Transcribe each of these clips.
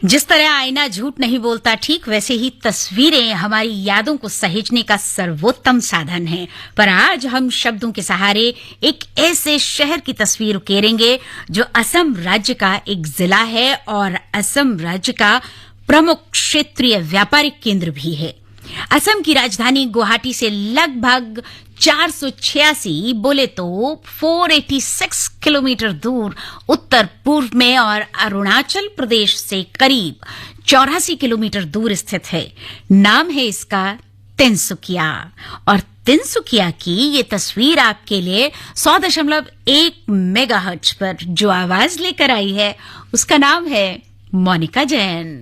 जिस तरह आईना झूठ नहीं बोलता, ठीक वैसे ही तस्वीरें हमारी यादों को सहेजने का सर्वोत्तम साधन है। पर आज हम शब्दों के सहारे एक ऐसे शहर की तस्वीर उकेरेंगे जो असम राज्य का एक जिला है और असम राज्य का प्रमुख क्षेत्रीय व्यापारिक केंद्र भी है। असम की राजधानी गुवाहाटी से लगभग 486 बोले तो 486 किलोमीटर दूर उत्तर पूर्व में और अरुणाचल प्रदेश से करीब 84 किलोमीटर दूर स्थित है। नाम है इसका तिनसुकिया। और तिनसुकिया की ये तस्वीर आपके लिए 100.1 मेगाहर्ट्ज पर जो आवाज लेकर आई है उसका नाम है मोनिका जैन।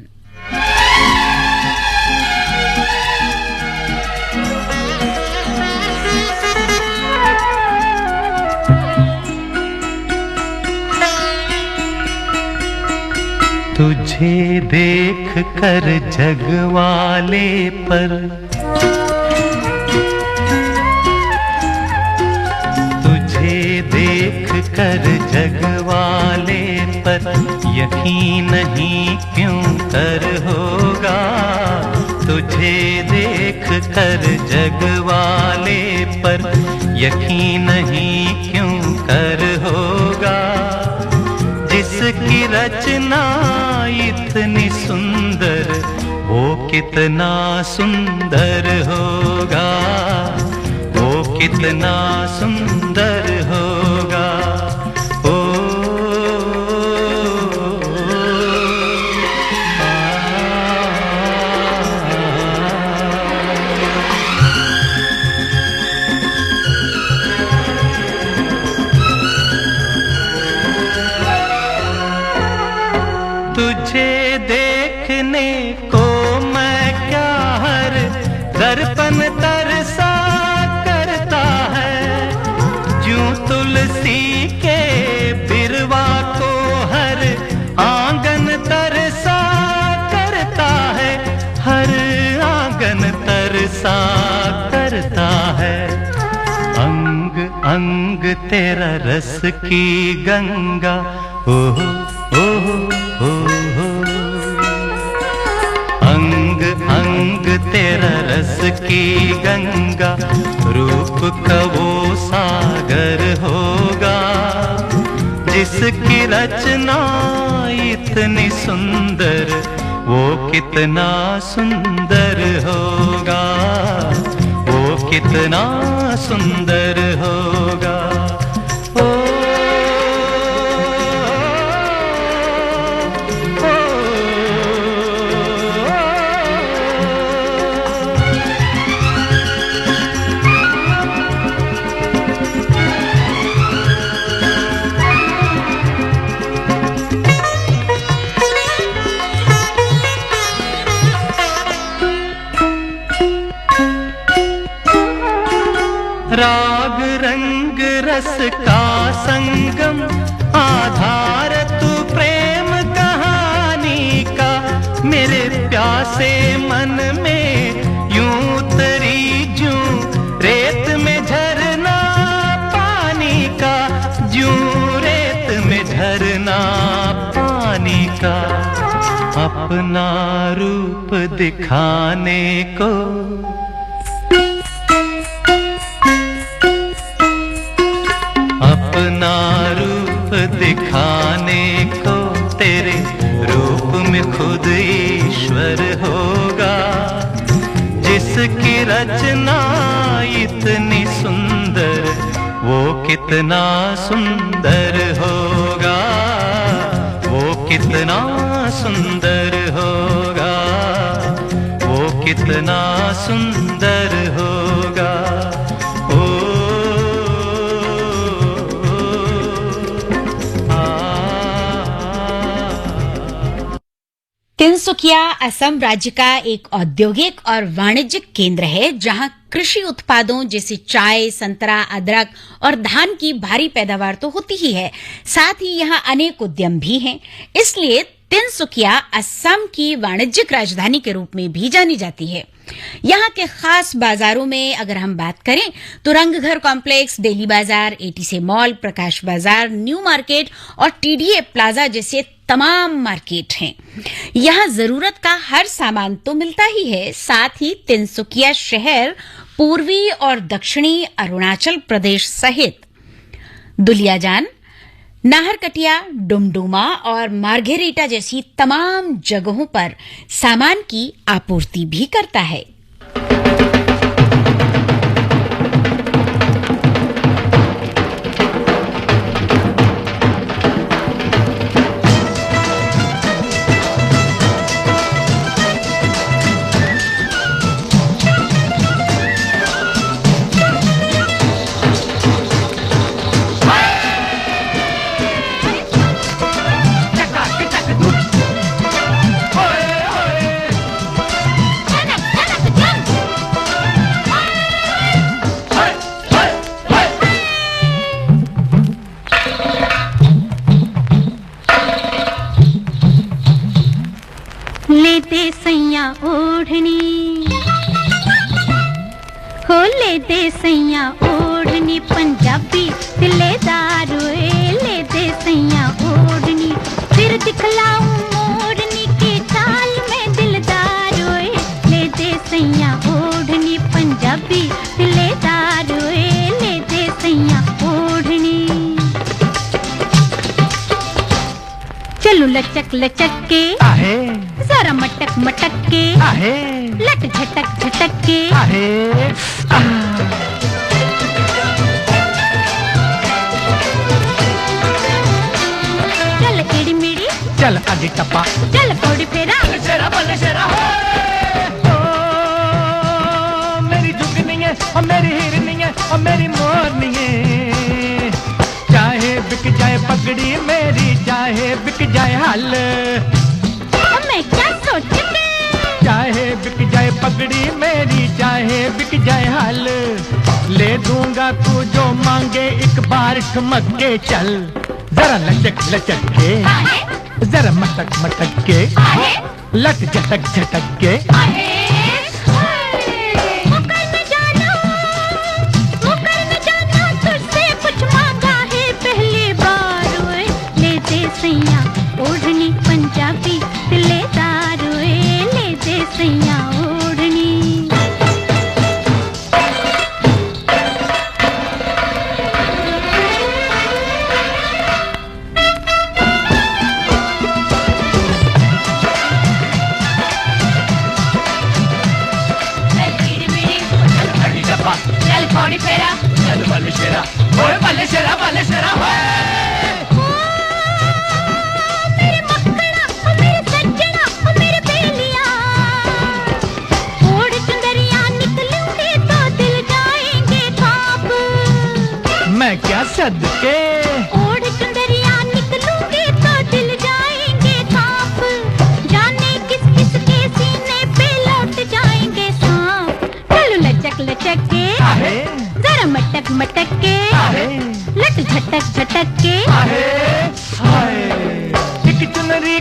तुझे देख कर जगवाले पर तुझे देख कर जगवाले पर यकीन नहीं क्यों कर होगा। तुझे देख कर जगवाले पर यकीन नहीं क्यों कर होगा। जिसकी रचना इतनी सुंदर वो कितना सुंदर होगा, वो कितना सुंदर होगा। ओ तुझे देखने को मैं क्या हर दर्पण तरसा करता है। जूं तुलसी के बिरवा को हर आंगन तरसा करता है, हर आंगन तरसा करता है। अंग अंग तेरा रस की गंगा, ओह ओह ओह। अंग अंग तेरा रस की गंगा, रूप का वो सागर होगा। जिसकी रचना इतनी सुंदर वो कितना सुंदर होगा, वो कितना सुंदर होगा। राग रंग रस का संगम, आधार तू प्रेम कहानी का। मेरे प्यासे मन में यूं उतरी जूं रेत में झरना पानी का, जूं रेत में झरना पानी का। अपना रूप दिखाने को अपना रूप दिखाने को तेरे रूप में खुद ईश्वर होगा। जिसकी रचना इतनी सुंदर वो कितना सुंदर होगा, वो कितना सुंदर होगा, वो कितना सुंदर होगा। तिनसुकिया असम राज्य का एक औद्योगिक और वाणिज्यिक केंद्र है जहां कृषि उत्पादों जैसे चाय, संतरा, अदरक और धान की भारी पैदावार तो होती ही है, साथ ही यहां अनेक उद्यम भी हैं। इसलिए तिनसुकिया असम की वाणिज्यिक राजधानी के रूप में भी जानी जाती है। यहाँ के खास बाजारों में अगर हम बात करें तो रंगघर कॉम्प्लेक्स, डेली बाजार, एटीसी मॉल, प्रकाश बाजार, न्यू मार्केट और टीडीए प्लाजा जैसे तमाम मार्केट हैं। यहाँ जरूरत का हर सामान तो मिलता ही है, साथ ही तिनसुकिया शहर पूर्वी और दक्षिणी अरुणाचल प्रदेश सहित दुलियाजान, नाहरकटिया, डुमडुमा और मार्घेरिटा जैसी तमाम जगहों पर सामान की आपूर्ति भी करता है। लेते सैया ओढ़नी हो, लेते सैया ओढ़नी पंजाबी दिलेदार होए, लेते सैया ओढ़नी फिर दिखलाऊं मोरनी के चाल में दिलदार होए, लेते सैया ओढ़नी पंजाबी दिलेदार होए, लेते सैया ओढ़नी। चलो लचक लचक के आहे, जरा मटक मटक के आहे, लट झटक झटक के आहे, चल एड़ी मेड़ी, चल आगे टप्पा, चल कौड़ी फेरा, शेरा बल्ले शेरा हो, मेरी जुगनी है और मेरी हिरनी है और मेरी मोरनी है, चाहे बिक जाए पगड़ी मेरी, चाहे बिक जाए हल, मैं क्या सोच के, चाहे बिक जाए पगड़ी मेरी, चाहे बिक जाए हल, ले दूंगा तू जो मांगे एक बार ठुमक के चल, जरा लचक लचक के, जरा मटक मटक के, लट झटक झटक के, मुकर में जाना तुझसे कुछ मांगा है पहली बार ओए, लेते सैया ओढ़नी पंजाबी दिलेदार ओए, लेते सैया ओढ़नी। चल कौड़ी फेरा, चल बल्ले शेरा, ओए बल्ले शेरा होए। मेरे मक्खना ओ मेरे सज्जना ओ मेरे बेलिया, ओढ़ चुंदरिया निकलूंगी तो दिल जाएंगे कांप, मैं क्या सदके, ओढ़ चुंदरिया निकलूंगी तो दिल जाएंगे कांप, जाने किस किस के सीने पे लौट जाएंगे सांप। चलो लचक लचक के, आहे, जरा मटक मटक के, आहे, लट झटक झटक के, आहे, हाय, एक चुनरी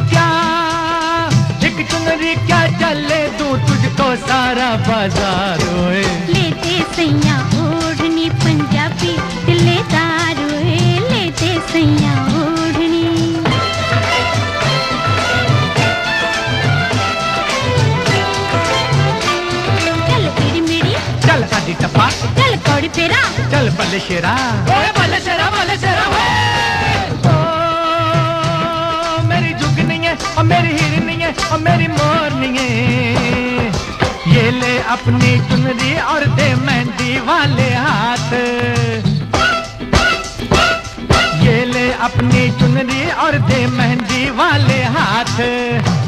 क्या चले दूं तुझको सारा बाजार ओए, लेते सैया ओढ़नी पंजाबी दिलेदार ओए, लेते सैया ओढ़नी। चल एड़ी मेड़ी, चल आदि टप्पा, चल कौड़ी फेरा, चल बल्ले शेरा, ओए बल्ले शेरा होए। ओ मेरी जुगनी है और मेरी हिरनी है और मेरी मोरनी है, ये ले अपनी चुनरी और दे मेहंदी वाले हाथ, ये ले अपनी चुनरी और दे मेहंदी वाले हाथ,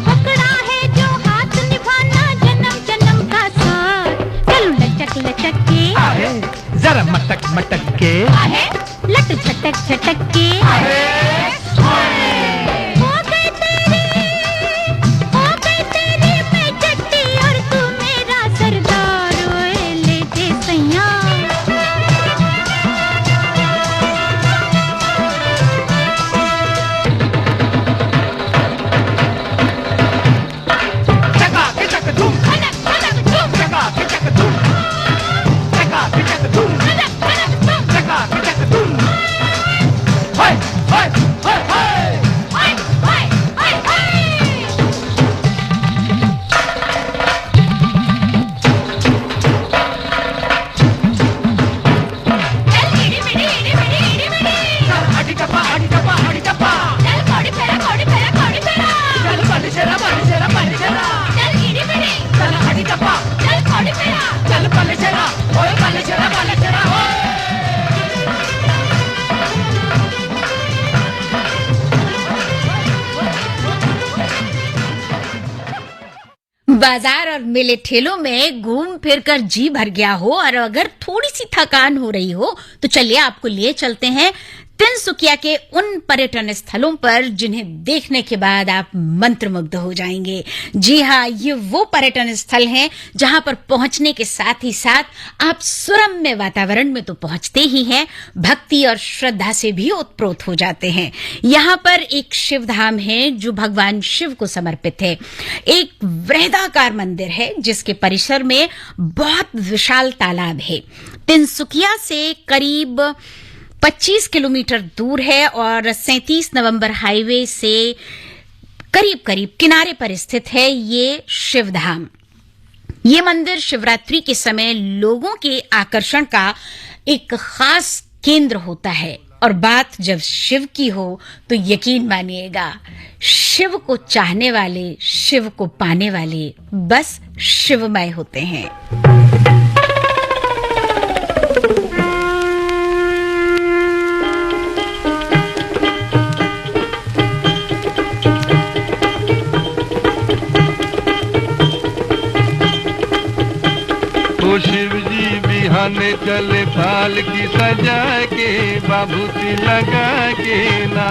पकड़ा है जो हाथ निभाना जन्म जन्म का साथ। चलो लचक लचक के, आहे, जरा मटक मटक के, आहे, लट झटक झटक के, हो गई तेरी मैं जट्टी और तू मेरा सरदार ओए, लेते सैया। चका के चक धूम, खनक खनक धूम, बाजार और मेले ठेलों में घूम फिर कर जी भर गया हो और अगर थोड़ी सी थकान हो रही हो तो चलिए आपको लिए चलते हैं तिनसुकिया के उन पर्यटन स्थलों पर जिन्हें देखने के बाद आप मंत्रमुग्ध हो जाएंगे। जी हाँ, ये वो पर्यटन स्थल हैं जहां पर पहुंचने के साथ ही साथ आप सुरम्य वातावरण में तो पहुंचते ही हैं, भक्ति और श्रद्धा से भी ओतप्रोत हो जाते हैं। यहाँ पर एक शिव धाम है जो भगवान शिव को समर्पित है। एक वृहदाकार मंदिर है जिसके परिसर में बहुत विशाल तालाब है। तिनसुकिया से करीब 25 किलोमीटर दूर है और 37 नवंबर हाईवे से करीब करीब किनारे पर स्थित है ये शिवधाम। ये मंदिर शिवरात्रि के समय लोगों के आकर्षण का एक खास केंद्र होता है और बात जब शिव की हो तो यकीन मानिएगा, शिव को चाहने वाले, शिव को पाने वाले बस शिवमय होते हैं। शिव जी बिहाने चले फाल की सजा के बाबूती लगा के ना।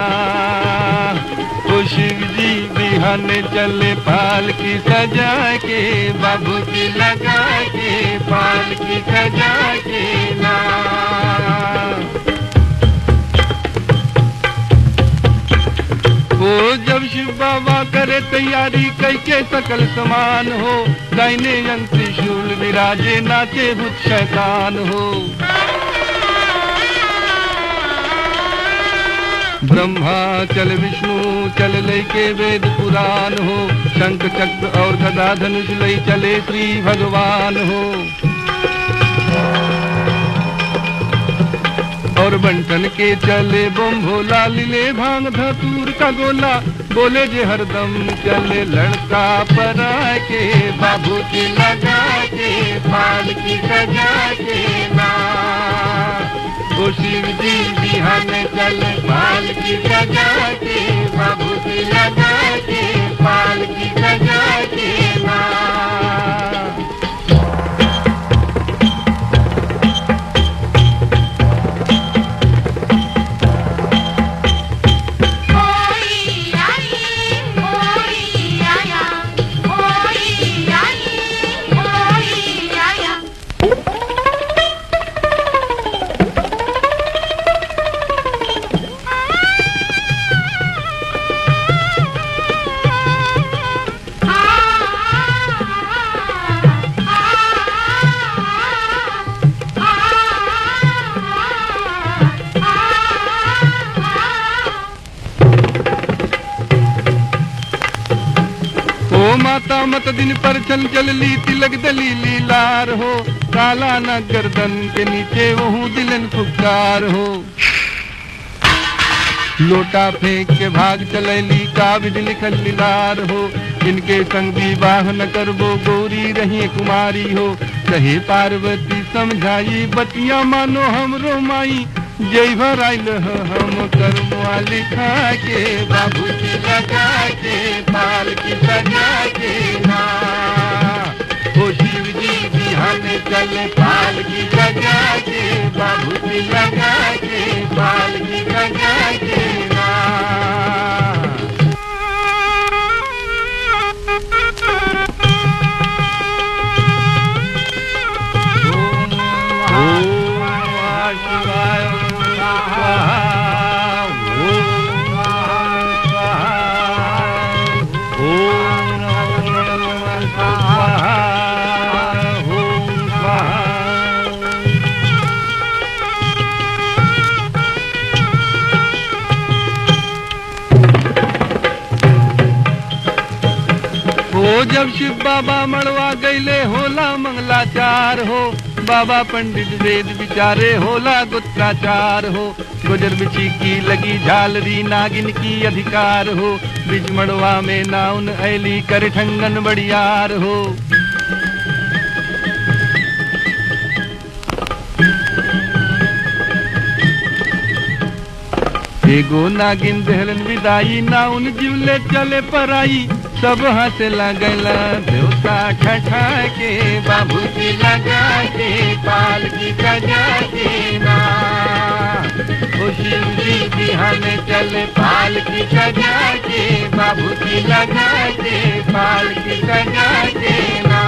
ओ शिव जी बिहाने चले फाल की सजा के बाबूती लगा के फाल की सजा के ना। ओ जब शिव बाबा करे तैयारी कैके सकल समान हो, दाहिने अंग त्रिशूल विराजे नाचे भूत शैतान हो। ब्रह्मा चल विष्णु चल लेके वेद पुराण हो, शंख चक्र और गदा धनुष लई चले श्री भगवान हो। और बंटन के चले बम भोला, लीले भांग धतूर का गोला, बोले जे हरदम चले लड़का परा के बाबूती लगा के फाल की सजा के ना। ओ शिव जी बिहाने चले फाल की सजा के बाबूती लगा के फाल की सजा के ना। माता मत दिन पर चल चल ली तिलक दलीली लार हो, काला न गर्दन के नीचे वहू दिलन फुकार हो। लोटा फेंक के भाग चलैली काबिज लिखल लीलार हो, इनके संग विवाह न करबो गौरी रही कुमारी हो। कहे पार्वती समझाई बतिया मानो हमरो माई, जय भर आइल हम कर्मवा लिखा के बाबूती लगा के फाल की सजा के ना। ओ शिव जी बिहाने चले फाल की सजा के बाबूती लगा के फाल की सजा के ना। जब शिव बाबा मड़वा गईले होला मंगलाचार हो, बाबा पंडित वेद विचारे होला गुत्राचार हो। गुजर बिछी की लगी झालरी नागिन की अधिकार हो, बिच मड़वा में नाउन ऐली कर ठंगन बड़ियार हो। एगो नागिन दहलन विदाई, नाउन जीवले चले पराई, सब हंस लगला देवता ठठा के बाबूजी लगा के पालकी सजा के ना ओ शिव जी बिहाने चले पालकी सजा के बाबूजी लगा के पालकी सजा के ना।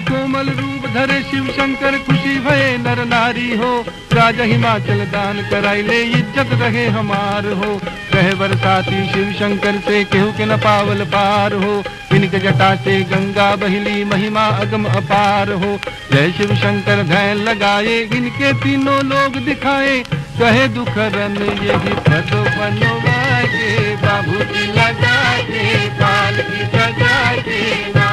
कोमल रूप धरे शिव शंकर खुशी भये नर नारी हो राजा हिमाचल दान कराइले इज्जत रहे हमार हो कहे बरसाती शिव शंकर से केहू के न पावल पार हो इनके जटा से गंगा बहिली महिमा अगम अपार हो जय शिव शंकर ध्यान लगाए इनके तीनों लोग दिखाए कहे दुख रन यही पद बनवाए बाबूजी लगा के पालकी सजा के ना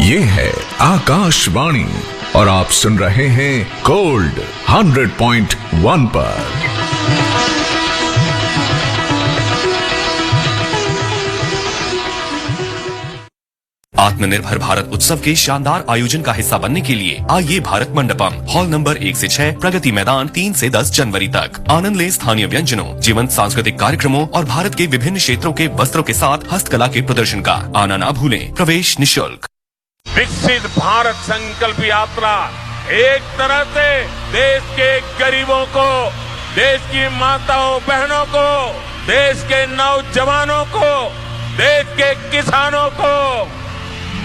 ये है आकाशवाणी और आप सुन रहे हैं गोल्ड 100.1 पर। आत्मनिर्भर भारत उत्सव के शानदार आयोजन का हिस्सा बनने के लिए आइए भारत मंडपम हॉल नंबर 1 से 6 प्रगति मैदान 3 से 10 जनवरी तक आनंद ले स्थानीय व्यंजनों जीवंत सांस्कृतिक कार्यक्रमों और भारत के विभिन्न क्षेत्रों के वस्त्रों के साथ हस्तकला के प्रदर्शन का आना ना भूलें। प्रवेश निःशुल्क। विकसित भारत संकल्प यात्रा एक तरह से देश के गरीबों को, देश की माताओं बहनों को, देश के नौजवानों को, देश के किसानों को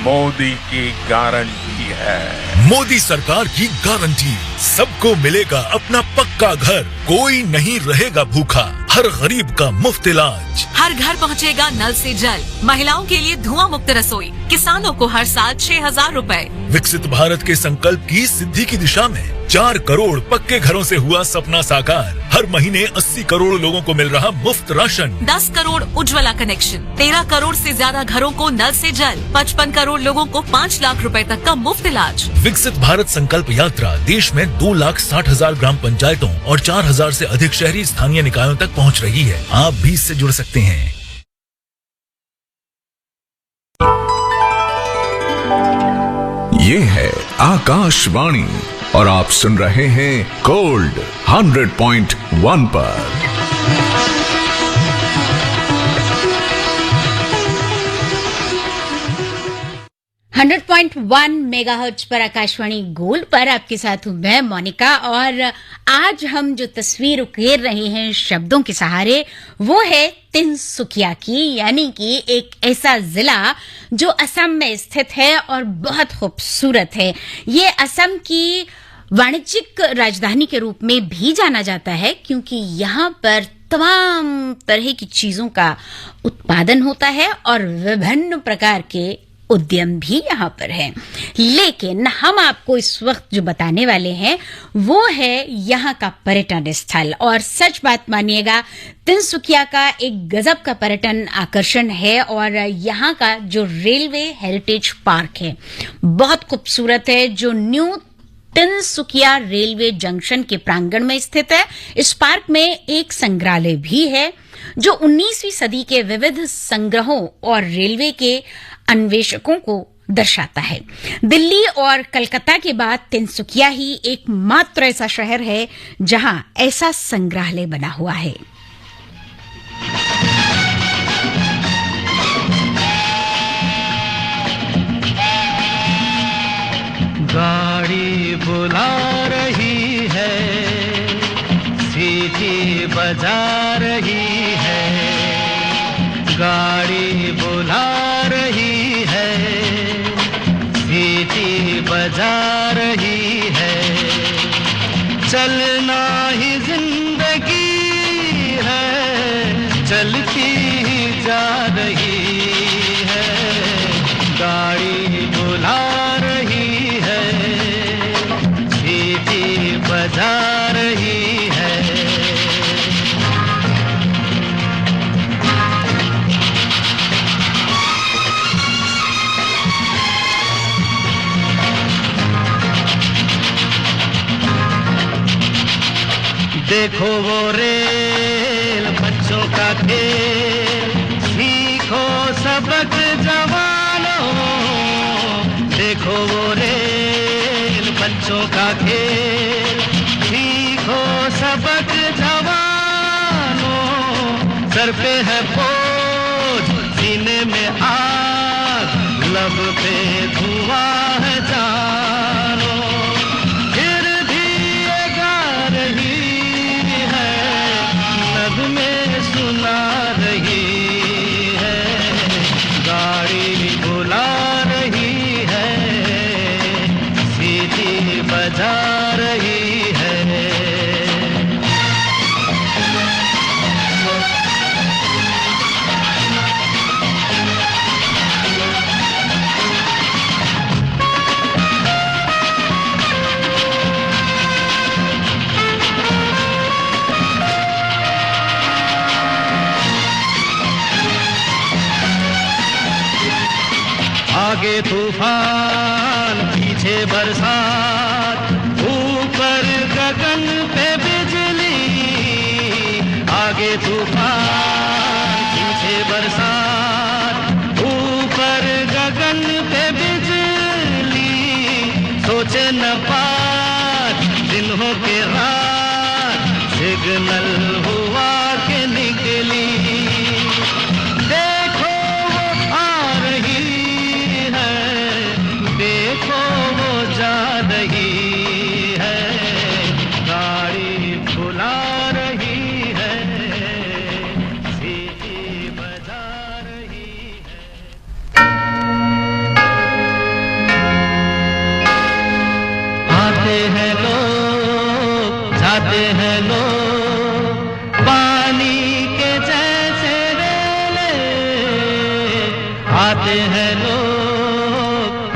मोदी की गारंटी है। मोदी सरकार की गारंटी, सबको मिलेगा अपना पक्का घर, कोई नहीं रहेगा भूखा, हर गरीब का मुफ्त इलाज, हर घर पहुंचेगा नल से जल, महिलाओं के लिए धुआं मुक्त रसोई, किसानों को हर साल 6,000 रुपए। विकसित भारत के संकल्प की सिद्धि की दिशा में 4 करोड़ पक्के घरों से हुआ सपना साकार। हर महीने 80 करोड़ लोगों को मिल रहा मुफ्त राशन, 10 करोड़ उज्ज्वला कनेक्शन, 13 करोड़ से ज्यादा घरों को नल से जल, 55 करोड़ लोगों को 5 लाख रुपए तक का मुफ्त इलाज। विकसित भारत संकल्प यात्रा देश में 2,60,000 ग्राम पंचायतों और 4,000 से अधिक शहरी स्थानीय निकायों तक पहुंच रही है। आप भी इससे जुड़ सकते हैं। ये है आकाशवाणी और आप सुन रहे हैं गोल्ड 100.1 पर। 100.1 मेगाहर्ट्ज पर आकाशवाणी गोल्ड पर आपके साथ हूं मैं मोनिका। और आज हम जो तस्वीर उकेर रहे हैं शब्दों के सहारे वो है तिनसुकिया की, यानी कि एक ऐसा जिला जो असम में स्थित है और बहुत खूबसूरत है। ये असम की वाणिज्यिक राजधानी के रूप में भी जाना जाता है क्योंकि यहाँ पर तमाम तरह की चीजों का उत्पादन होता है और विभिन्न प्रकार के उद्यम भी यहाँ पर है। लेकिन हम आपको इस वक्त जो बताने वाले हैं वो है यहाँ का पर्यटन स्थल, और सच बात मानिएगा तिनसुकिया का एक गजब का पर्यटन आकर्षण है। और यहाँ का जो रेलवे हेरिटेज पार्क है बहुत खूबसूरत है, जो न्यू तिनसुकिया रेलवे जंक्शन के प्रांगण में स्थित है। इस पार्क में एक संग्रहालय भी है जो 19वीं सदी के विविध संग्रहों और रेलवे के अन्वेषकों को दर्शाता है। दिल्ली और कलकत्ता के बाद तिनसुकिया ही एकमात्र ऐसा शहर है जहां ऐसा संग्रहालय बना हुआ है। गाड़ी बुला रही है, सीटी बजा रही है, चलना ही जिंदगी है, चलती ही जा रही है, गाड़ी बुला रही है, सीटी बजा रही है। देखो वो रेल बच्चों का खेल, सीखो सबक जवानों। देखो वो रेल बच्चों का खेल, सीखो सबक जवानों। सर पे है बोझ, सीने में आग, लब पे धुआं है जानो। फिर भी ये गा रही में सुना रही है, गाड़ी बुला रही है, सीटी बजा रही है। आगे तूफान, पीछे बरसात, ऊपर गगन पे बिजली। आगे तूफान, पीछे बरसात, ऊपर गगन पे बिजली। सोचे न बात, दिन हो के रात, सिग्नल हुआ के निकली। देखो वो आ रही, देखो वो जा रही है, गाड़ी बुला रही है, सीटी बजा रही है। आते हैं लोग, जाते हैं लोग, पानी के जैसे रेले। आते हैं लोग,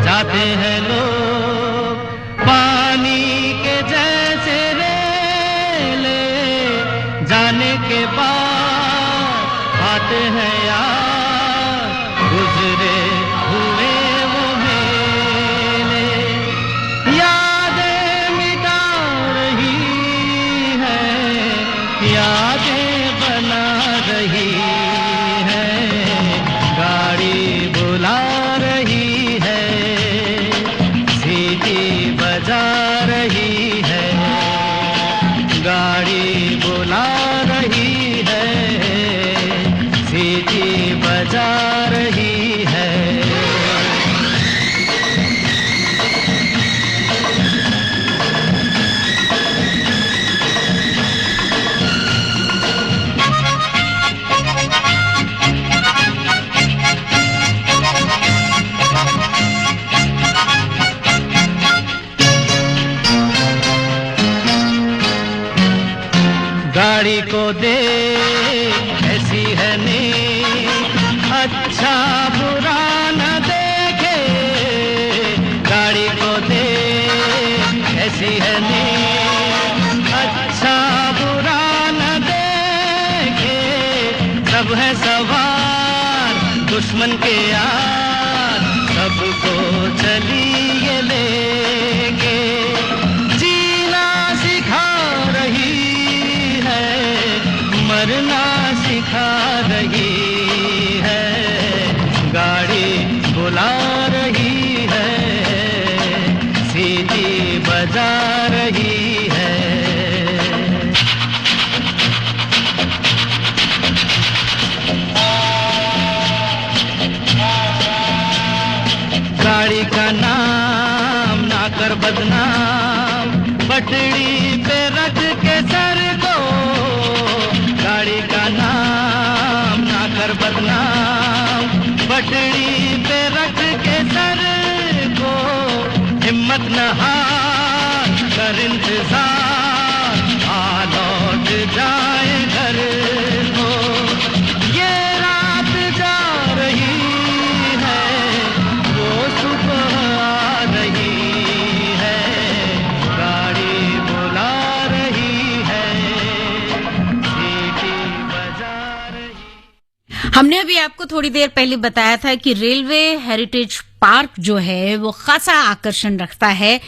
जाते हैं लोग, पानी के जैसे रेले। जाने के बाद आते हैं यार, गुजरे हुए वो मेले। यादें मिटा रही है, यादें बना रही है, गाड़ी बुला रही है, बजा रही है, गाड़ी बुला रही है, सीटी बजा रही है। गाड़ी को दे ऐसी है नींद, अच्छा बुरा न देखे। गाड़ी को दे ऐसी है नींद, अच्छा बुरा न देखे। सब है सवार दुश्मन के यार, सबको चलिए लेके। जीना सिखा रही है, मरना सिखा रही है, गाड़ी बुला रही है, सीटी बजा रही है। गाड़ी का नाम ना कर बदनाम, पटड़ी पे रख के सर को। गाड़ी का नाम ना कर बदनाम, पटरी पे रख के सर को, हिम्मत न हार कर इंतजार, आ लौट जाए घर को। ये रात जा रही है, वो सुबह आ रही है, गाड़ी बुला रही है, सीटी बजा रही। हमने अभी आपको थोड़ी देर पहले बताया था कि रेलवे हेरिटेज पार्क जो है वो खासा आकर्षण रखता है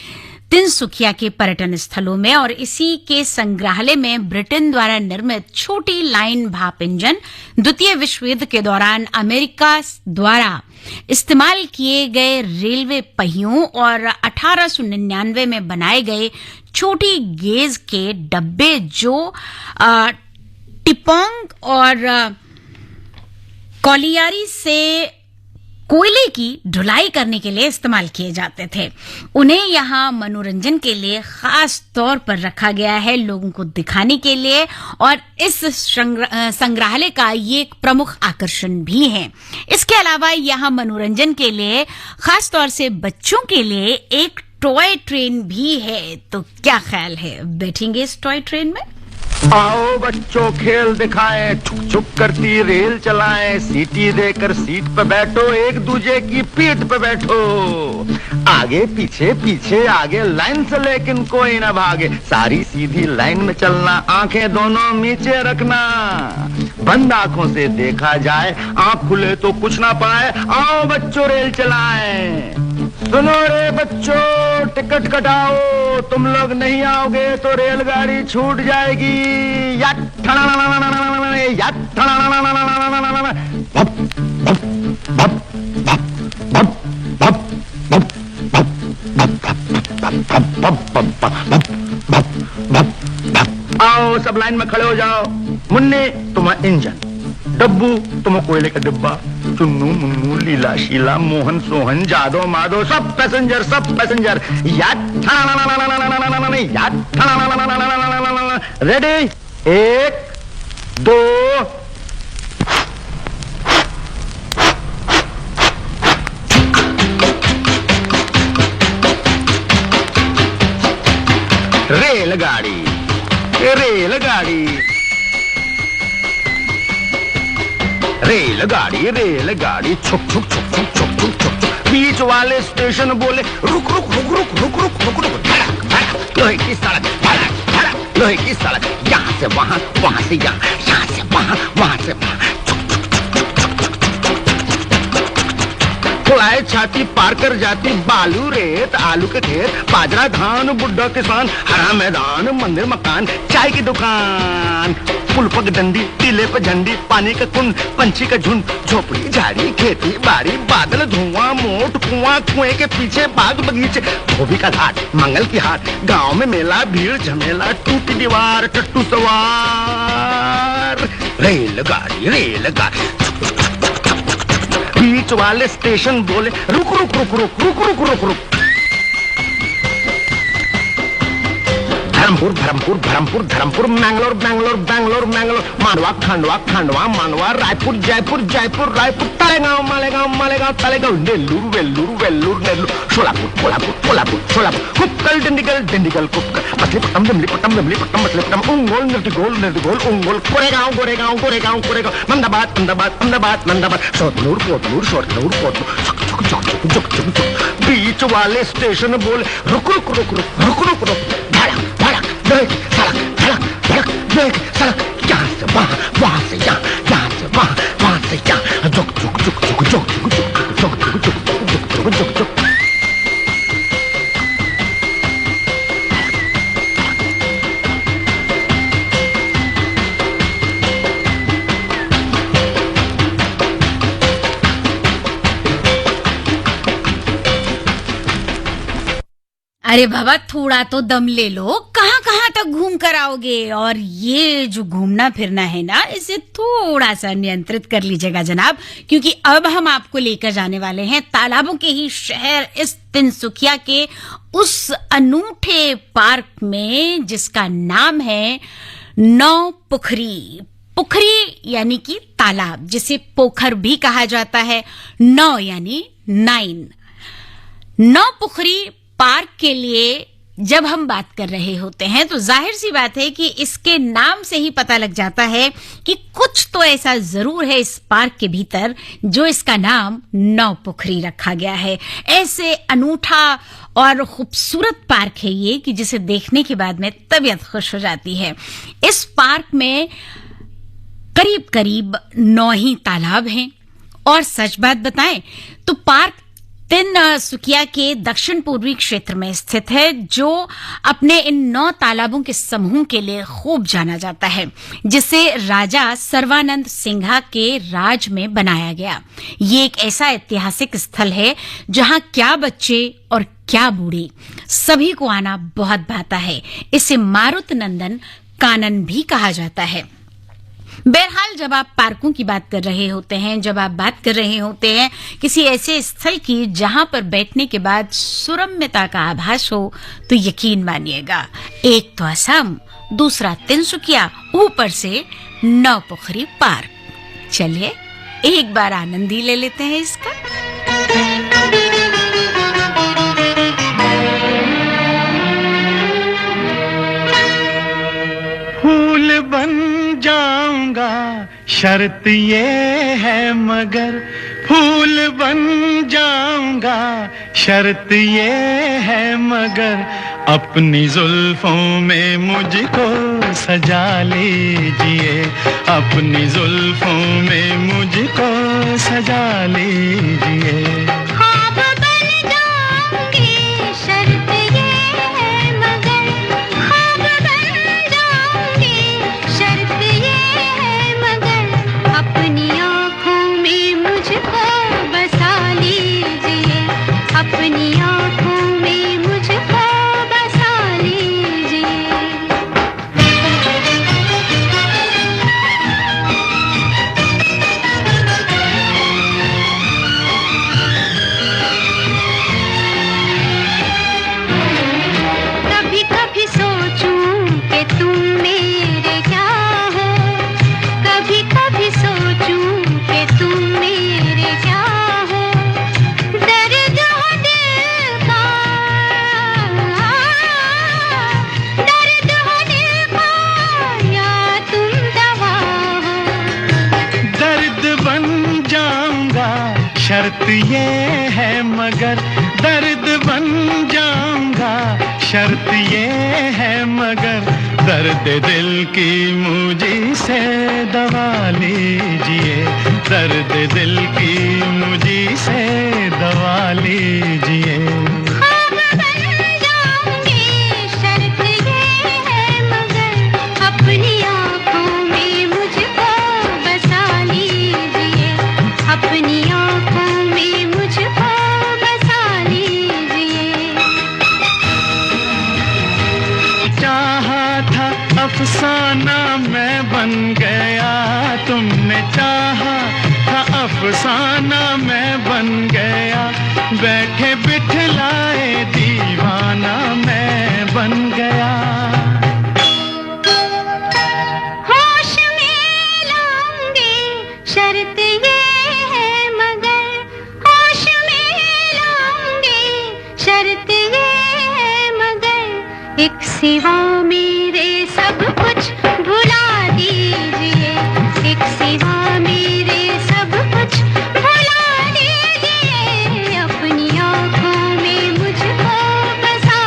तिनसुकिया के पर्यटन स्थलों में, और इसी के संग्रहालय में ब्रिटेन द्वारा निर्मित छोटी लाइन भाप इंजन, द्वितीय विश्व युद्ध के दौरान अमेरिका द्वारा इस्तेमाल किए गए रेलवे पहियों और 1899 में बनाए गए छोटी गेज के डब्बे जो टिपोंग और कोलियारी से कोयले की ढुलाई करने के लिए इस्तेमाल किए जाते थे। उन्हें यहाँ मनोरंजन के लिए खास तौर पर रखा गया है, लोगों को दिखाने के लिए, और इस संग्रहालय का ये एक प्रमुख आकर्षण भी है। इसके अलावा यहाँ मनोरंजन के लिए खास तौर से बच्चों के लिए एक टॉय ट्रेन भी है। तो क्या ख्याल है, बैठेंगे इस टॉय ट्रेन में? आओ बच्चों खेल दिखाएं, छुक छुक करती रेल चलाएं, सीटी देकर सीट पे बैठो, एक दूजे की पीठ पे बैठो, आगे पीछे पीछे आगे लाइन से लेकिन कोई ना भागे, सारी सीधी लाइन में चलना, आंखें दोनों नीचे रखना, बंद आंखों से देखा जाए, आंख खुले तो कुछ ना पाए। आओ बच्चों रेल चलाएं। सुनो रे बच्चों, टिकट कटाओ, तुम लोग नहीं आओगे तो रेलगाड़ी छूट जाएगी। आओ सब लाइन में खड़े हो जाओ। मुन्ने तुम्हारा इंजन, डब्बू तुम कोयले का डिब्बा, चुन्नू मुन्नू लीला शीला मोहन सोहन जादो माधो सब पैसेंजर रेडी, 1 2 रेलगाड़ी रेलगाड़ी रेलगाड़ी रेलगाड़ी छुक छुक छुक छुक छुक छुक छुक छुक। बीच वाले स्टेशन बोले रुक रुक रुक रुक रुक रुक रुक रुक, धड़क धड़क लोहे की सड़क, धड़क धड़क लोहे की सड़क, यहाँ से वहाँ, वहाँ से यहाँ, यहाँ से वहाँ, वहाँ से वहाँ, फुलाए छाती पार कर जाती, बालू रेत आलू के खेत, बाजरा धान बुड्ढा किसान, हरा मैदान मंदिर मकान, चाय की दुकान, पुल पग डंडी, टीले पे झंडी, पानी का कुंड, पंछी का झुंड, झोपड़ी झाड़ी खेती बाड़ी, बादल धुआं मोट कुआं, कुएं के पीछे बाग बगीचे, धोबी का घाट मंगल की हाट, गांव में मेला भीड़ झमेला, टूटी दीवार टट्टू सवार, रेलगाड़ी रेलगाड़ी। बीच वाले स्टेशन बोले रुक रुक रुक रुक रुक रुक रुक रुक, धर्मपुर धर्मपुर धर्मपुर धर्मपुर, मैंगलोर बैंगलोर बैंगलोर मैंगलोर, मांडवा खंडवा खंडवा मांडवा, रायपुर जयपुर जयपुर रायपुर, तलेगांव मालेगांव मालेगांव तलेगांव, नेल्लूर वेल्लूर वेल्लूर नेल्लूर, सोलापुर कोल्हापुर कोल्हापुर सोलापुर, कुक्कल डिंडीगल डिंडीगल कुक्कल, मछलीपट्टनम विमलीपट्टम मछलीपट्टम, उंगोल निर्दिगोल उंगोल, कोरेगांव गोरेगांव गोरेगांव कोरेगांव, मंदाबाद अहमदाबाद अहमदाबाद मंदाबाद, शोतनूर कोतनूर शोतनूर कोतनूर, झुक झुक झुक झुक झुक झुक झुक। बीच वाले स्टेशन बोले रुक रुक रुक रुक रुक रुक रुक, धड़क धड़क धड़क धड़क धड़क धड़क सड़क, यहाँ से वहाँ, वहाँ से यहाँ, यहाँ से वहाँ, वहाँ से यहाँ, झुक झुक झुक झुक झुक झुक झुक झुक झुक झुक झुक झुक झुक। अरे बाबा थोड़ा तो दम ले लो, कहाँ कहाँ तक घूम कर आओगे, और ये जो घूमना फिरना है ना इसे थोड़ा सा नियंत्रित कर लीजिएगा जनाब, क्योंकि अब हम आपको लेकर जाने वाले हैं तालाबों के ही शहर इस तिनसुकिया के उस अनूठे पार्क में जिसका नाम है नौपुखरी। पुखरी यानी कि तालाब, जिसे पोखर भी कहा जाता है। 9 यानी 9। नौपुखरी पार्क के लिए जब हम बात कर रहे होते हैं तो जाहिर सी बात है कि इसके नाम से ही पता लग जाता है कि कुछ तो ऐसा जरूर है इस पार्क के भीतर जो इसका नाम नौपुखरी रखा गया है। ऐसे अनूठा और खूबसूरत पार्क है ये कि जिसे देखने के बाद में तबीयत खुश हो जाती है। इस पार्क में करीब करीब 9 ही तालाब हैं और सच बात बताएं तो पार्क तिनसुकिया के दक्षिण पूर्वी क्षेत्र में स्थित है, जो अपने इन 9 तालाबों के समूह के लिए खूब जाना जाता है, जिसे राजा सर्वानंद सिंघा के राज में बनाया गया। ये एक ऐसा ऐतिहासिक स्थल है जहां क्या बच्चे और क्या बूढ़े सभी को आना बहुत भाता है। इसे मारुत नंदन कानन भी कहा जाता है। बहरहाल जब आप पार्कों की बात कर रहे होते हैं, जब आप बात कर रहे होते हैं किसी ऐसे स्थल की जहां पर बैठने के बाद सुरम्यता का आभास हो, तो यकीन मानिएगा एक तो असम, दूसरा तिनसुकिया, ऊपर से नौपुखरी पार्क। चलिए एक बार आनंद ही ले लेते हैं इसका। फूल बन जाऊंगा शर्त ये है मगर, फूल बन जाऊंगा शर्त ये है मगर, अपनी जुल्फों में मुझको सजा लीजिए, अपनी जुल्फों में मुझको सजा लीजिए। ख्वाब बन जाऊंगी शर्त ये है मगर, ख्वाब बन जाऊंगी शर्त ये है मगर, अपनी आँखों में मुझको बसा लीजिए, अपनी आँखों में मुझको बसा लीजिए। कभी कभी सोचूं कि तुम मेरे क्या हो, कभी कभी सोचूं कि तुम मेरे क्या हो, दर्द हो दिल का, दर्द हो दिल का, या तुम दवा हो। दर्द बन जाऊंगा शर्त ये है मगर, दर्द बन जाऊंगा शर्त ये है मगर, दर्द दिल की मुझी से दवा लीजिए, दर्द दिल की मुझी से दवा लीजिए। ख्वाब बन जाऊंगी शर्त ये है मगर, अपनी आँखों में मुझको बसा लीजिए, अपनी आँखों में मुझको बसा लीजिए। चाहा था अफसाना मैं बन गया, तुमने चाहा था अफसाना मैं बन गया, बैठे बिठलाए दीवाना मैं बन गया। होश में लाऊंगी शर्त ये है मगर, होश में लाऊंगी शर्त ये है मगर, एक सिवा मेरे सब कुछ भुला दीजिए, एक सिवा मेरे सब कुछ भुला दीजिए, अपनी आँखों में मुझको बसा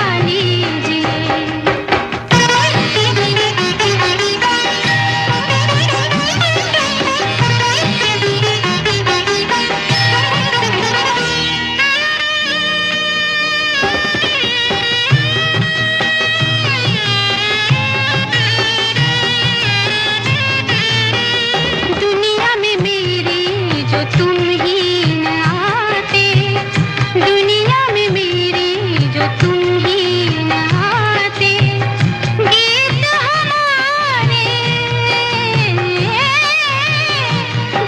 दुनिया में मेरी जो तुम ही न आते, दुनिया में मेरी जो तुम ही न आते, गीत हमारे,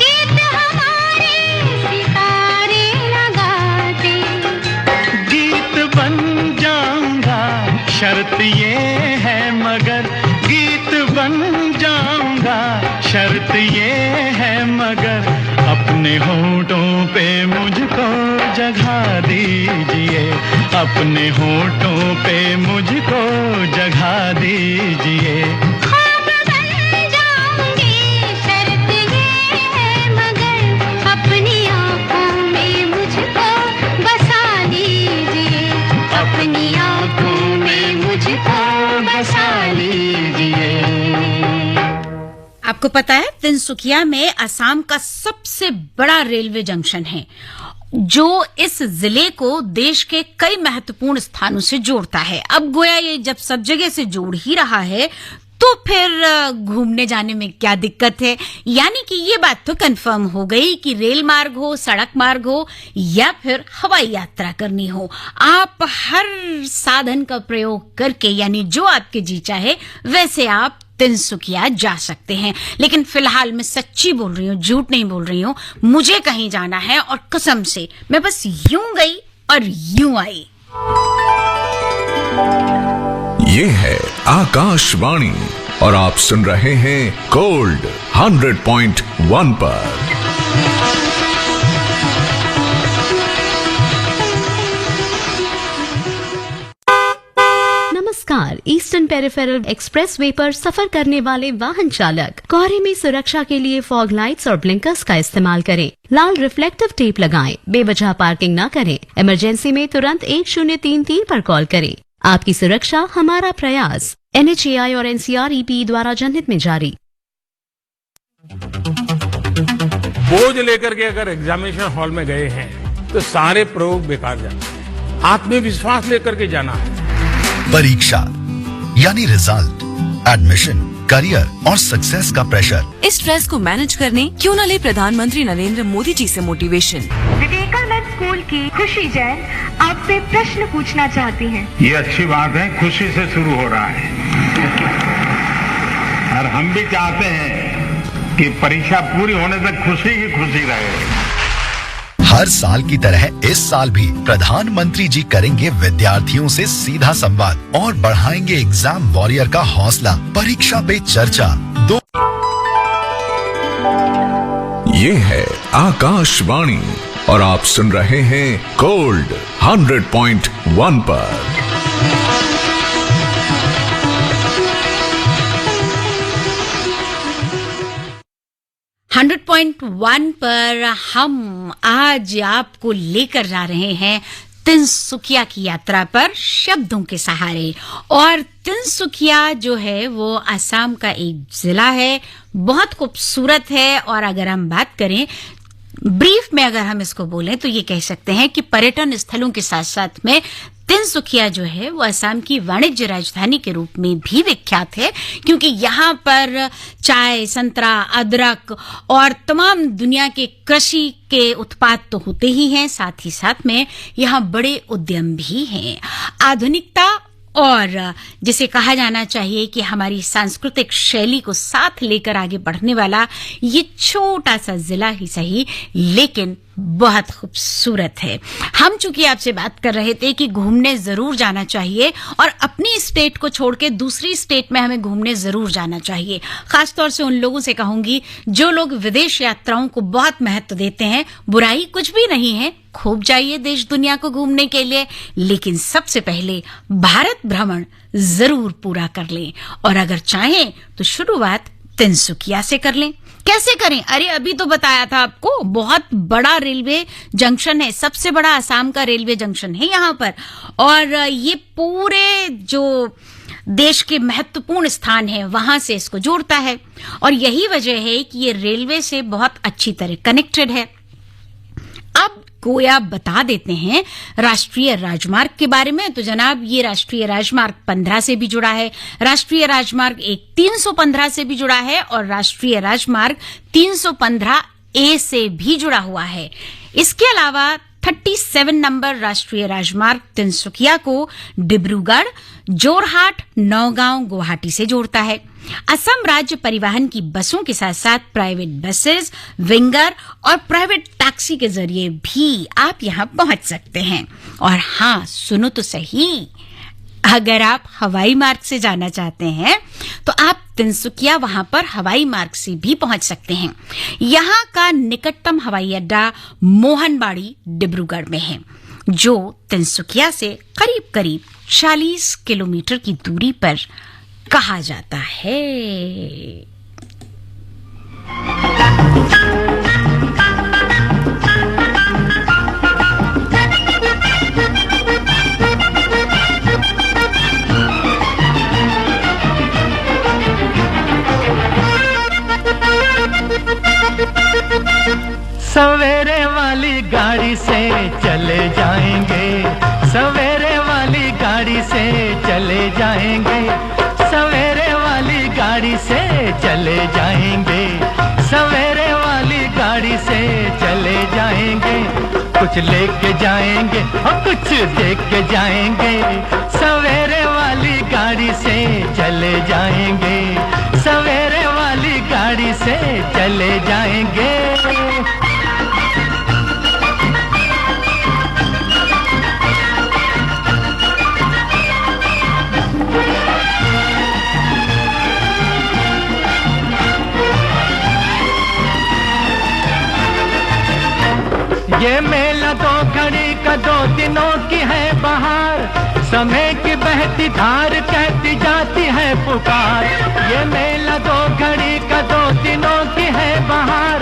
गीत हमारे सितारे लगाते। गीत बन जाऊंगा शर्त ये है मगर, गीत बन जाऊंगा शर्त ये है मगर अपने होठों पे मुझको जगह दीजिए, अपने होठों पे मुझको जगह दीजिए। ख्वाब बन जाऊंगी, शर्त ये है मगर अपनी आंखों में मुझको बसा लीजिए, अपनी आंखों में मुझको बसा लीजिए। आपको पता है तिनसुकिया में असम का सबसे बड़ा रेलवे जंक्शन है जो इस जिले को देश के कई महत्वपूर्ण स्थानों से जोड़ता है। अब गोया ये जब सब जगह से जोड़ ही रहा है तो फिर घूमने जाने में क्या दिक्कत है। यानी कि ये बात तो कंफर्म हो गई कि रेल मार्ग हो, सड़क मार्ग हो या फिर हवाई यात्रा करनी हो, आप हर साधन का प्रयोग करके यानी जो आपके जी चाहे वैसे आप तिनसुकिया जा सकते हैं। लेकिन फिलहाल मैं सच्ची बोल रही हूँ, झूठ नहीं बोल रही हूँ, मुझे कहीं जाना है और कसम से मैं बस यूं गई और यूं आई। ये है आकाशवाणी और आप सुन रहे हैं गोल्ड 100.1 पर। नमस्कार। ईस्टर्न पेरिफेरल एक्सप्रेसवे पर सफर करने वाले वाहन चालक कोहरे में सुरक्षा के लिए फॉग लाइट्स और ब्लिंकर्स का इस्तेमाल करें। लाल रिफ्लेक्टिव टेप लगाएं। बेवजह पार्किंग न करें। इमरजेंसी में तुरंत 1033 पर कॉल करें। आपकी सुरक्षा हमारा प्रयास। NHAI और NCREP द्वारा जनहित में जारी। बोझ लेकर के अगर एग्जामिनेशन हॉल में गए हैं तो सारे प्रयोग बेकार जाते। आत्मविश्वास लेकर के जाना है। परीक्षा यानी रिजल्ट, एडमिशन, करियर और सक्सेस का प्रेशर। इस स्ट्रेस को मैनेज करने क्यों न ले प्रधानमंत्री नरेंद्र मोदी जी से मोटिवेशन। विवेकानंद स्कूल की खुशी जैन आपसे प्रश्न पूछना चाहती हैं। ये अच्छी बात है, खुशी से शुरू हो रहा है और हम भी चाहते हैं कि परीक्षा पूरी होने तक खुशी ही खुशी रहे। हर साल की तरह इस साल भी प्रधानमंत्री जी करेंगे विद्यार्थियों से सीधा संवाद और बढ़ाएंगे एग्जाम वॉरियर का हौसला। परीक्षा पे चर्चा ये है आकाशवाणी और आप सुन रहे हैं गोल्ड 100.1 पर। 100.1 पर हम आज आपको लेकर जा रहे हैं तिनसुकिया की यात्रा पर शब्दों के सहारे। और तिनसुकिया जो है वो असम का एक जिला है, बहुत खूबसूरत है। और अगर हम बात करें ब्रीफ में, अगर हम इसको बोलें तो ये कह सकते हैं कि पर्यटन स्थलों के साथ साथ में तिनसुकिया जो है वो असम की वाणिज्य राजधानी के रूप में भी विख्यात है, क्योंकि यहाँ पर चाय, संतरा, अदरक और तमाम दुनिया के कृषि के उत्पाद तो होते ही हैं, साथ ही साथ में यहाँ बड़े उद्यम भी हैं। आधुनिकता और जिसे कहा जाना चाहिए कि हमारी सांस्कृतिक शैली को साथ लेकर आगे बढ़ने वाला ये छोटा सा जिला ही सही, लेकिन बहुत खूबसूरत है। हम चूंकि आपसे बात कर रहे थे कि घूमने जरूर जाना चाहिए और अपनी स्टेट को छोड़ के दूसरी स्टेट में हमें घूमने जरूर जाना चाहिए। खासतौर से उन लोगों से कहूंगी जो लोग विदेश यात्राओं को बहुत महत्व देते हैं। बुराई कुछ भी नहीं है, खूब जाइए देश दुनिया को घूमने के लिए, लेकिन सबसे पहले भारत भ्रमण जरूर पूरा कर लें। और अगर चाहें तो शुरुआत तिनसुकिया से कर लें। कैसे करें? अरे अभी तो बताया था आपको, बहुत बड़ा रेलवे जंक्शन है, सबसे बड़ा असम का रेलवे जंक्शन है यहाँ पर। और ये पूरे जो देश के महत्वपूर्ण स्थान है वहां से इसको जोड़ता है। और यही वजह है कि ये रेलवे से बहुत अच्छी तरह कनेक्टेड है। अब गोया बता देते हैं राष्ट्रीय राजमार्ग के बारे में। तो जनाब, ये राष्ट्रीय राजमार्ग 15 से भी जुड़ा है, राष्ट्रीय राजमार्ग 315 से भी जुड़ा है और राष्ट्रीय राजमार्ग 315A से भी जुड़ा हुआ है। इसके अलावा 37 नंबर राष्ट्रीय राजमार्ग तिनसुकिया को डिब्रूगढ़, जोरहाट, नौगांव, गुवाहाटी से जोड़ता है। असम राज्य परिवहन की बसों के साथ साथ प्राइवेट बसेस, विंगर और प्राइवेट टैक्सी के जरिए भी आप यहां पहुंच सकते हैं। और हाँ, सुनो तो सही, अगर आप हवाई मार्ग से जाना चाहते हैं तो आप तिनसुकिया वहां पर हवाई मार्ग से भी पहुंच सकते हैं। यहाँ का निकटतम हवाई अड्डा मोहनबाड़ी डिब्रूगढ़ में है, जो तिनसुकिया से करीब करीब 40 किलोमीटर की दूरी पर कहा जाता है। सवेरे वाली गाड़ी से चले जाएंगे, सवेरे वाली गाड़ी से चले जाएंगे, सवेरे वाली गाड़ी से चले जाएंगे, सवेरे वाली गाड़ी से चले जाएंगे। कुछ लेके जाएंगे और कुछ देख के जाएंगे, सवेरे वाली गाड़ी से चले जाएंगे, सवेरे वाली गाड़ी से चले जाएंगे। ये मेला दो घड़ी का 2 दिनों की है बहार, समय की बहती धार कहती जाती है पुकार। ये मेला 2 घड़ी का 2 दिनों की है बहार,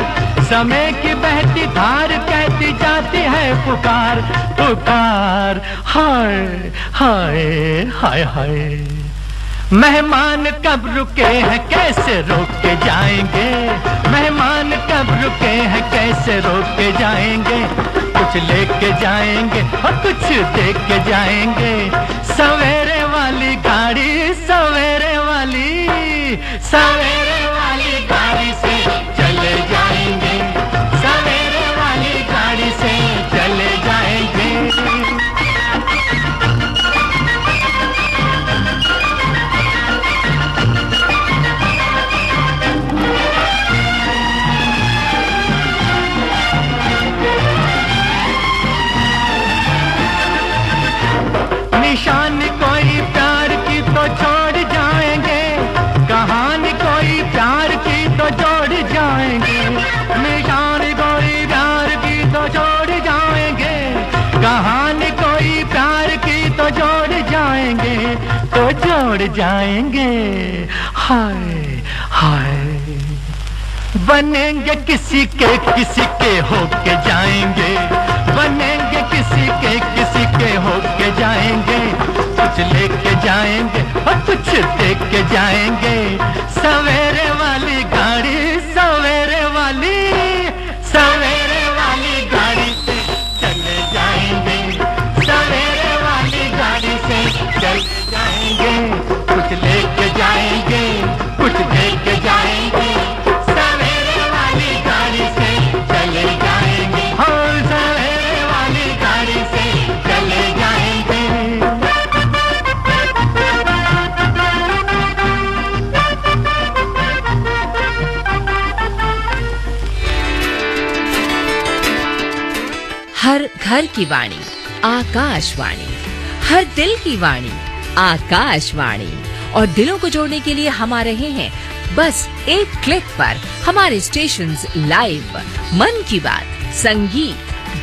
समय की बहती धार कहती जाती है पुकार, पुकार। हाय हाय हाय हाय, मेहमान कब रुके हैं कैसे रोक के जाएंगे, मेहमान कब रुके हैं कैसे रोक के जाएंगे। कुछ लेके जाएंगे और कुछ देख के जाएंगे, सवेरे वाली गाड़ी, सवेरे वाली, सवेरे वाली गाड़ी से चले जाएंगे, सवेरे वाली गाड़ी से चले जाएंगे। निशानी कोई प्यार की तो छोड़ जाएंगे, कहानी कोई प्यार की तो जोड़ जाएंगे, निशानी कोई प्यार की तो छोड़ जाएंगे, कहानी कोई प्यार की तो जोड़ जाएंगे, तो जोड़ जाएंगे। हाय हाय, बनेंगे किसी के होके जाएंगे, बनेंगे किसी के होके जाएंगे। कुछ लेके जाएंगे और कुछ देख के जाएंगे, सवेरे वाली गाड़ी, सवेरे वाली, सवेरे वाली गाड़ी से चले जाएंगे, सवेरे वाली गाड़ी से चले जाएंगे। कुछ लेके जाएंगे, कुछ देख के जाएंगे, सवेरे वाली गाड़ी से चले जाएंगे, और सवेरे वाली गाड़ी से चले जाएंगे। हर घर की वाणी आकाशवाणी, हर दिल की वाणी आकाशवाणी। और दिलों को जोड़ने के लिए हम आ रहे हैं बस एक क्लिक पर, हमारे स्टेशंस लाइव। मन की बात, संगीत,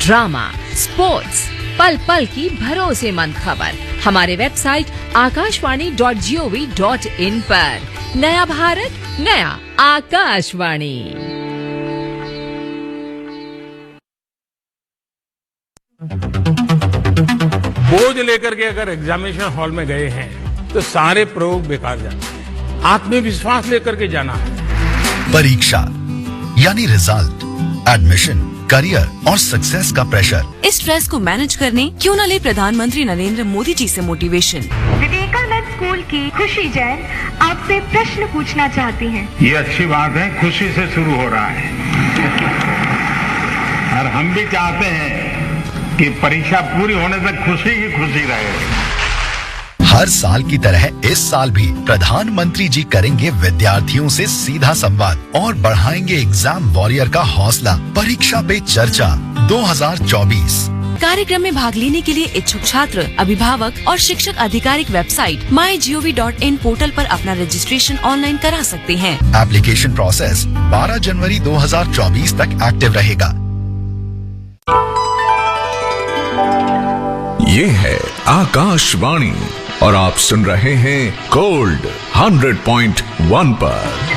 ड्रामा, स्पोर्ट्स, पल पल की भरोसेमंद खबर हमारे वेबसाइट akashwani.gov.in पर। नया भारत, नया आकाशवाणी। बोझ लेकर के अगर एग्जामिनेशन हॉल में गए हैं तो सारे प्रयोग बेकार जाते हैं। आत्मविश्वास लेकर के जाना है। परीक्षा यानी रिजल्ट, एडमिशन, करियर और सक्सेस का प्रेशर। इस स्ट्रेस को मैनेज करने क्यों न ले प्रधानमंत्री नरेंद्र मोदी जी से मोटिवेशन। विवेकानंद स्कूल की खुशी जैन आपसे प्रश्न पूछना चाहती हैं। ये अच्छी बात है, खुशी से शुरू हो रहा है और हम भी चाहते हैं कि परीक्षा पूरी होने तक खुशी ही खुशी रहे। हर साल की तरह इस साल भी प्रधानमंत्री जी करेंगे विद्यार्थियों से सीधा संवाद और बढ़ाएंगे एग्जाम वॉरियर का हौसला। परीक्षा पे चर्चा 2024 कार्यक्रम में भाग लेने के लिए इच्छुक छात्र, अभिभावक और शिक्षक आधिकारिक वेबसाइट mygov.in पोर्टल पर अपना रजिस्ट्रेशन ऑनलाइन करा सकते हैं। एप्लीकेशन प्रोसेस 12 जनवरी 2024 तक एक्टिव रहेगा। ये है आकाशवाणी और आप सुन रहे हैं गोल्ड 100.1 पर।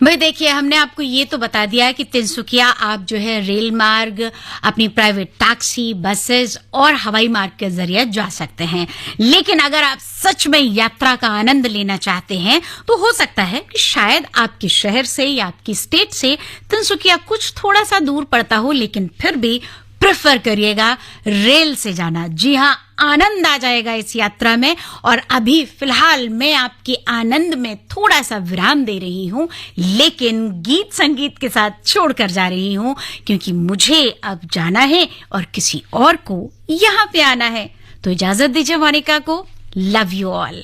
भाई देखिए, हमने आपको ये तो बता दिया है कि तिनसुकिया आप जो है रेल मार्ग, अपनी प्राइवेट टैक्सी, बसेस और हवाई मार्ग के जरिए जा सकते हैं। लेकिन अगर आप सच में यात्रा का आनंद लेना चाहते हैं तो हो सकता है कि शायद आपके शहर से या आपकी स्टेट से तिनसुकिया कुछ थोड़ा सा दूर पड़ता हो, लेकिन फिर भी प्रेफर करिएगा रेल से जाना। जी हाँ, आनंद आ जाएगा इस यात्रा में। और अभी फिलहाल मैं आपके आनंद में थोड़ा सा विराम दे रही हूं, लेकिन गीत संगीत के साथ छोड़कर जा रही हूं, क्योंकि मुझे अब जाना है और किसी और को यहां पे आना है। तो इजाजत दीजिए मोनिका को। Love you all.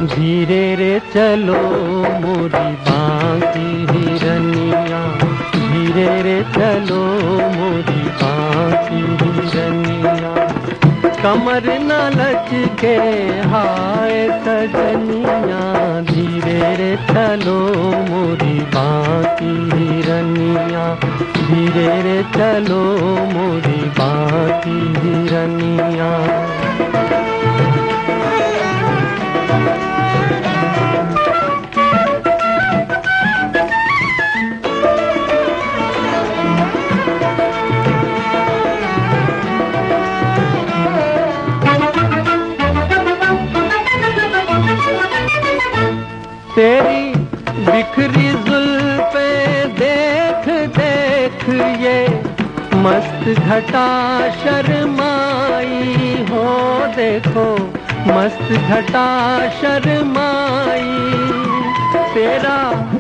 धीरे रे चलो मोरी बांकी हिरनिया, धीरे रे चलो मोरी बांकी हिरनिया, कमर न लचके हाय सजनिया, धीरे रे चलो मोरी बांकी हिरनिया, धीरे रे चलो मोरी बांकी हिरनिया। तेरी बिखरी जुल्फे देख देख ये मस्त घटा शर्माई हो, देखो मस्त घटा शर्माई, तेरा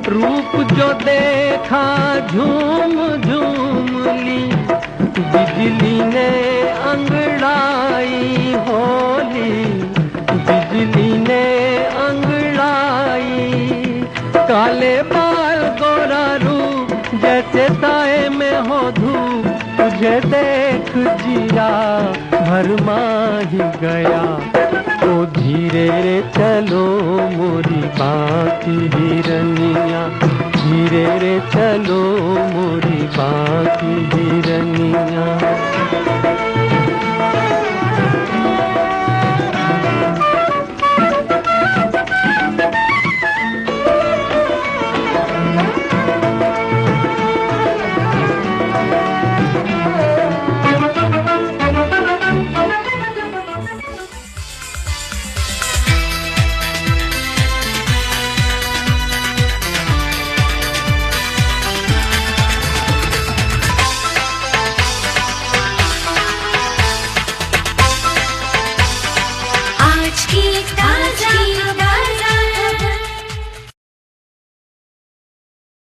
रूप जो देखा झूम झूम ली, बिजली ने अंगड़ाई होली, बिजली ने अंगड़ाई, काले बाल गोरा रूप जैसे साए में हो धूप, तुझे देख जिया भरमा ही गया। तो धीरे रे चलो मोरी बांकी हिरनिया, धीरे रे चलो मोरी बांकी हिरनिया।